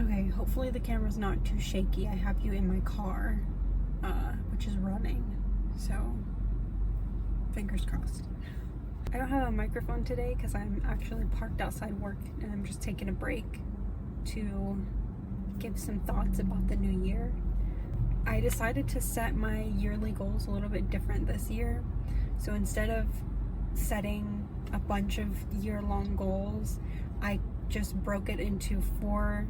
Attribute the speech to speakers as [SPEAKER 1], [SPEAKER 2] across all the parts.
[SPEAKER 1] Okay, hopefully the camera's not too shaky. I have you in my car, which is running, so fingers crossed. I don't have a microphone today because I'm actually parked outside work and I'm just taking a break to give some thoughts about the new year. I decided to set my yearly goals a little bit different this year. So instead of setting a bunch of year-long goals, I just broke it into 4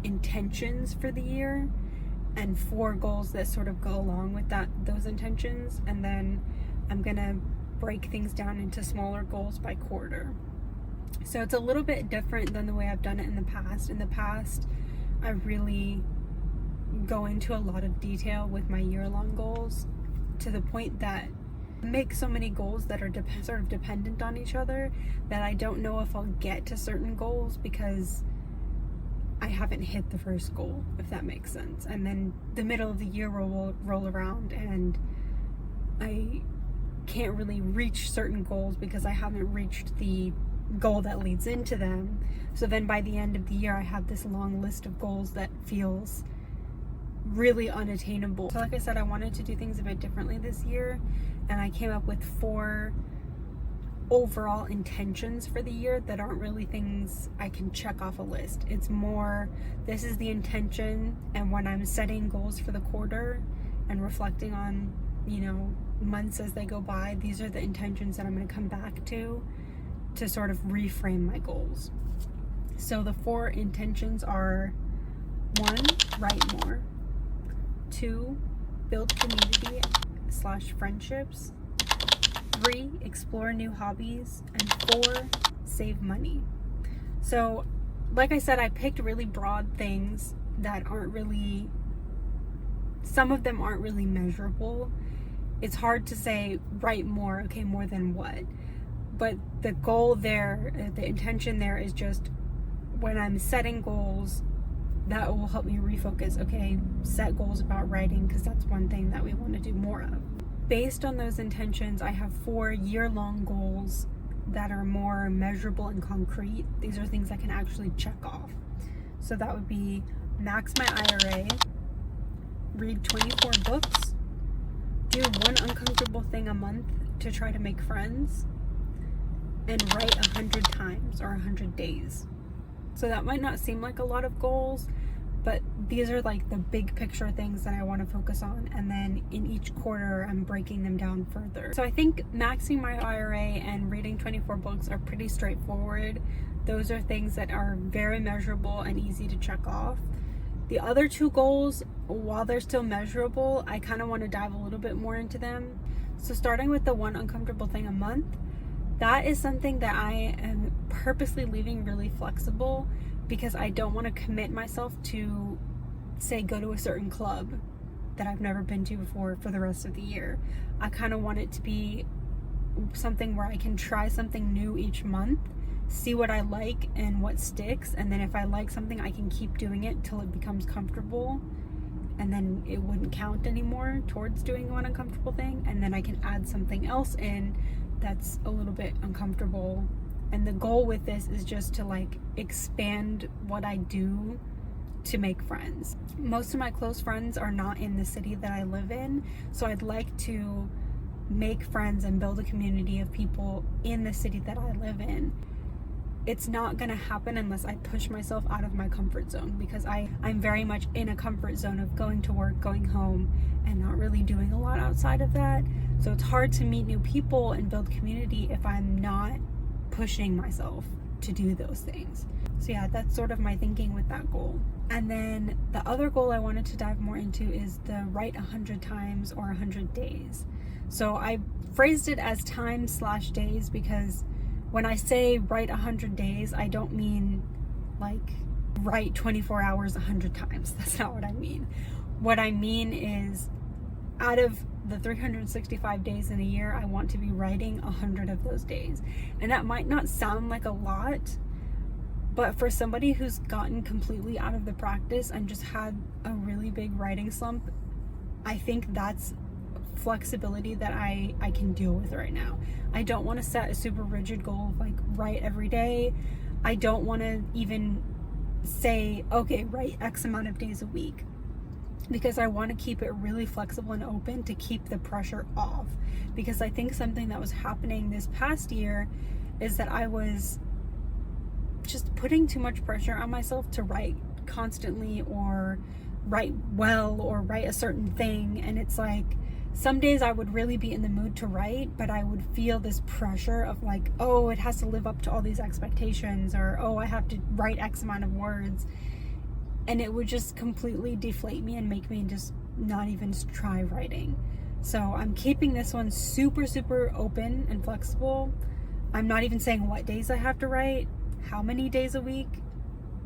[SPEAKER 1] intentions for the year and 4 goals that sort of go along with those intentions, and then I'm gonna break things down into smaller goals by quarter. So it's a little bit different than the way I've done it in the past. In the past, I really go into a lot of detail with my year-long goals to the point that I make so many goals that are sort of dependent on each other that I don't know if I'll get to certain goals because I haven't hit the first goal, if that makes sense. And then the middle of the year will roll around and I can't really reach certain goals because I haven't reached the goal that leads into them. So then by the end of the year, I have this long list of goals that feels really unattainable. So like I said, I wanted to do things a bit differently this year, and I came up with 4 overall intentions for the year that aren't really things I can check off a list. It's more, this is the intention, and when I'm setting goals for the quarter and reflecting on, months as they go by, these are the intentions that I'm going to come back to sort of reframe my goals. So the 4 intentions are: 1, write more; 2, build community/friendships; 3, explore new hobbies; and 4, save money. So like I said, I picked really broad things that aren't really, some of them aren't really measurable. It's hard to say write more, okay, more than what? But the goal there, the intention there is just when I'm setting goals, that will help me refocus. Okay, set goals about writing because that's one thing that we want to do more of. Based on those intentions, I have 4 year-long goals that are more measurable and concrete. These are things I can actually check off. So that would be max my IRA, read 24 books, do 1 uncomfortable thing a month to try to make friends, and write 100 times or 100 days. So that might not seem like a lot of goals, but these are like the big picture things that I want to focus on, and then in each quarter I'm breaking them down further. So I think maxing my IRA and reading 24 books are pretty straightforward. Those are things that are very measurable and easy to check off. The other 2 goals, while they're still measurable, I kind of want to dive a little bit more into them. So starting with the 1 uncomfortable thing a month, that is something that I am purposely leaving really flexible because I don't want to commit myself to, say, go to a certain club that I've never been to before for the rest of the year. I kind of want it to be something where I can try something new each month, see what I like and what sticks, and then if I like something, I can keep doing it till it becomes comfortable, and then it wouldn't count anymore towards doing one uncomfortable thing, and then I can add something else in that's a little bit uncomfortable. And the goal with this is just to expand what I do to make friends. Most of my close friends are not in the city that I live in, so I'd like to make friends and build a community of people in the city that I live in. It's not gonna happen unless I push myself out of my comfort zone, because I'm very much in a comfort zone of going to work, going home, and not really doing a lot outside of that. So it's hard to meet new people and build community if I'm not pushing myself to do those things. So yeah, that's sort of my thinking with that goal. And then the other goal I wanted to dive more into is the write 100 times or 100 days. So I phrased it as times/days because when I say write 100 days, I don't mean write 24 hours 100 times. That's not what I mean. What I mean is, out of the 365 days in a year, I want to be writing 100 of those days. And that might not sound like a lot, but for somebody who's gotten completely out of the practice and just had a really big writing slump, I think that's flexibility that I can deal with right now. I don't want to set a super rigid goal of write every day. I don't want to even say, okay, write X amount of days a week, because I want to keep it really flexible and open to keep the pressure off. Because I think something that was happening this past year is that I was just putting too much pressure on myself to write constantly, or write well, or write a certain thing. And it's like, some days I would really be in the mood to write, but I would feel this pressure of like, oh, it has to live up to all these expectations, or oh, I have to write X amount of words. And it would just completely deflate me and make me just not even try writing. So I'm keeping this one super, super open and flexible. I'm not even saying what days I have to write, how many days a week.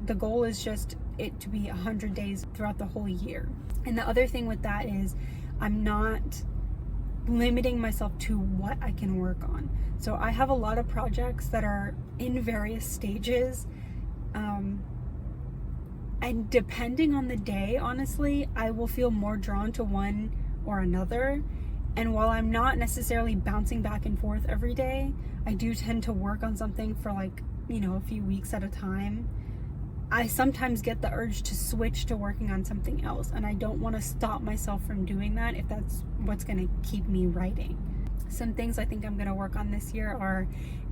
[SPEAKER 1] The goal is just it to be 100 days throughout the whole year. And the other thing with that is I'm not limiting myself to what I can work on. So I have a lot of projects that are in various stages. And depending on the day, honestly, I will feel more drawn to one or another. And while I'm not necessarily bouncing back and forth every day, I do tend to work on something for like, a few weeks at a time. I sometimes get the urge to switch to working on something else, and I don't want to stop myself from doing that if that's what's going to keep me writing. Some things I think I'm going to work on this year are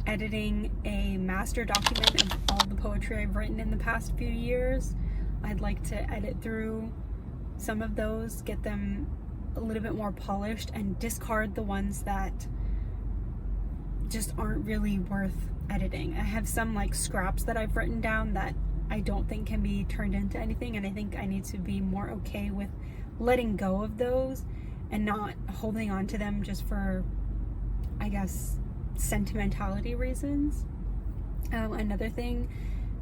[SPEAKER 1] editing a master document of all the poetry I've written in the past few years. I'd like to edit through some of those, get them a little bit more polished, and discard the ones that just aren't really worth editing. I have some like scraps that I've written down that I don't think can be turned into anything, and I think I need to be more okay with letting go of those and not holding on to them just for, I guess, sentimentality reasons. Another thing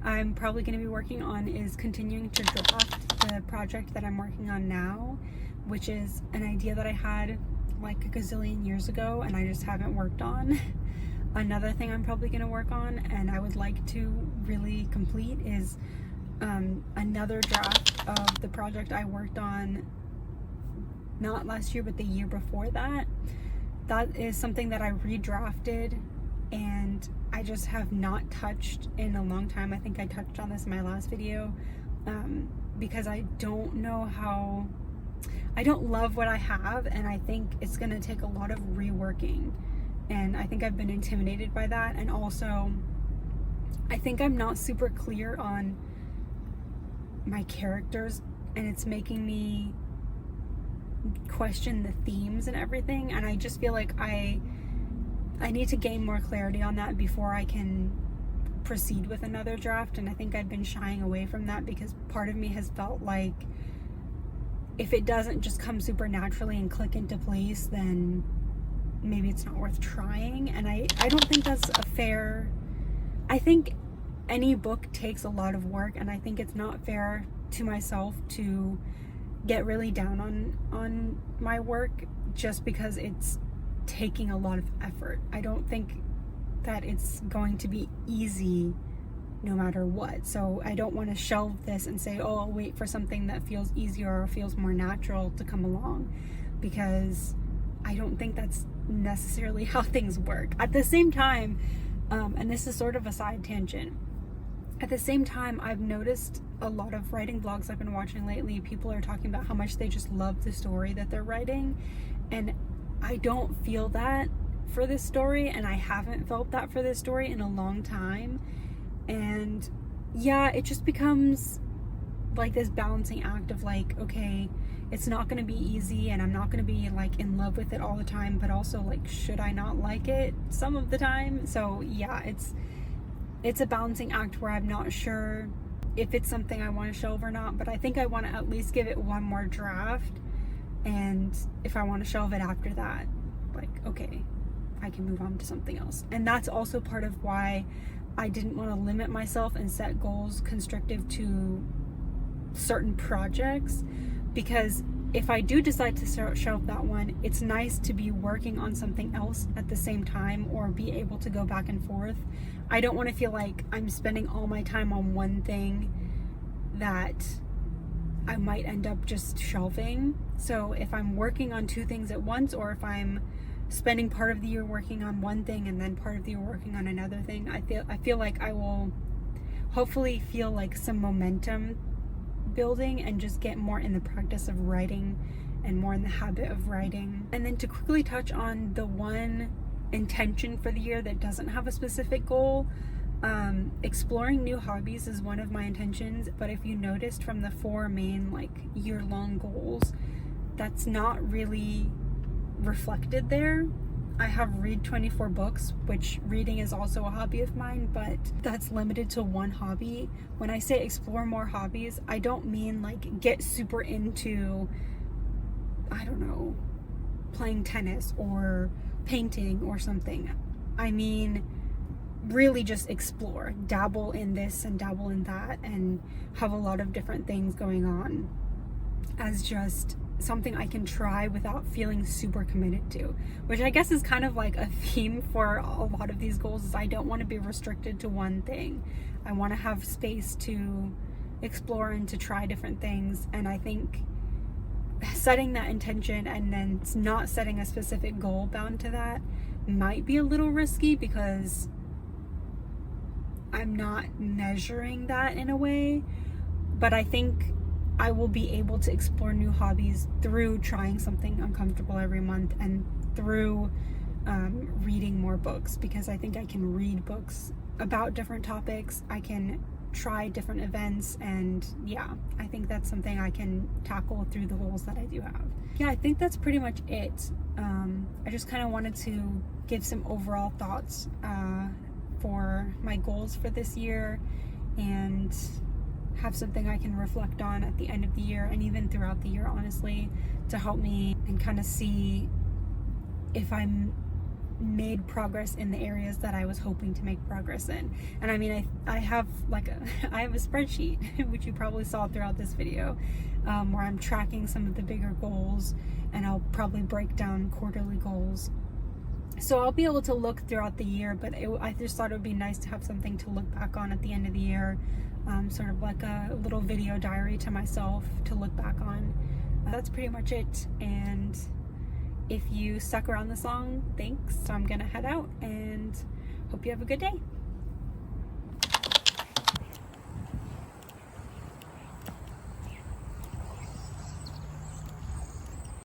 [SPEAKER 1] I'm probably going to be working on is continuing to draft the project that I'm working on now, which is an idea that I had like a gazillion years ago and I just haven't worked on. Another thing I'm probably going to work on, and I would like to really complete, is another draft of the project I worked on not last year but the year before that. That is something that I redrafted and I just have not touched in a long time. I think I touched on this in my last video, because I don't know how, I don't love what I have, and I think it's going to take a lot of reworking. And I think I've been intimidated by that. And also, I think I'm not super clear on my characters, and it's making me question the themes and everything. And I just feel like I need to gain more clarity on that before I can proceed with another draft. And I think I've been shying away from that because part of me has felt like if it doesn't just come super naturally and click into place, then maybe it's not worth trying. And I don't think that's a fair, I think any book takes a lot of work, and I think it's not fair to myself to get really down on my work just because it's taking a lot of effort. I don't think that it's going to be easy no matter what. So I don't want to shelve this and say, oh, I'll wait for something that feels easier or feels more natural to come along, because I don't think that's necessarily how things work. At the same time, and this is sort of a side tangent, at the same time, I've noticed a lot of writing vlogs I've been watching lately, people are talking about how much they just love the story that they're writing, and I don't feel that for this story, and I haven't felt that for this story in a long time. And yeah, it just becomes like this balancing act of like, okay, it's not going to be easy, and I'm not going to be like in love with it all the time, but also like, should I not like it some of the time? So yeah, it's a balancing act where I'm not sure if it's something I want to shelve or not, but I think I want to at least give it one more draft, and if I want to shelve it after that, like, okay, I can move on to something else. And that's also part of why I didn't want to limit myself and set goals constrictive to certain projects, because if I do decide to shelve that one, it's nice to be working on something else at the same time, or be able to go back and forth. I don't want to feel like I'm spending all my time on one thing that I might end up just shelving. So if I'm working on two things at once, or if I'm spending part of the year working on one thing and then part of the year working on another thing, I feel like I will hopefully feel like some momentum building and just get more in the practice of writing and more in the habit of writing. And then to quickly touch on the one intention for the year that doesn't have a specific goal, exploring new hobbies is one of my intentions, but if you noticed from the 4 main like year-long goals, that's not really reflected there. I have read 24 books, which reading is also a hobby of mine, but that's limited to one hobby. When I say explore more hobbies, I don't mean like get super into, I don't know, playing tennis or painting or something. I mean really just explore, dabble in this and dabble in that, and have a lot of different things going on as just something I can try without feeling super committed to, which I guess is kind of like a theme for a lot of these goals, is I don't want to be restricted to one thing. I want to have space to explore and to try different things. And I think setting that intention and then not setting a specific goal bound to that might be a little risky, because I'm not measuring that in a way. But I think I will be able to explore new hobbies through trying something uncomfortable every month, and through reading more books, because I think I can read books about different topics. I can try different events, and yeah, I think that's something I can tackle through the goals that I do have. Yeah, I think that's pretty much it. I just kind of wanted to give some overall thoughts for my goals for this year, and have something I can reflect on at the end of the year and even throughout the year, honestly, to help me and kind of see if I'm made progress in the areas that I was hoping to make progress in. And I mean, I have like I have a spreadsheet, which you probably saw throughout this video, where I'm tracking some of the bigger goals, and I'll probably break down quarterly goals. So I'll be able to look throughout the year, but I just thought it would be nice to have something to look back on at the end of the year, sort of like a little video diary to myself to look back on. That's pretty much it. And if you stuck around this long, thanks. So I'm gonna head out and hope you have a good day.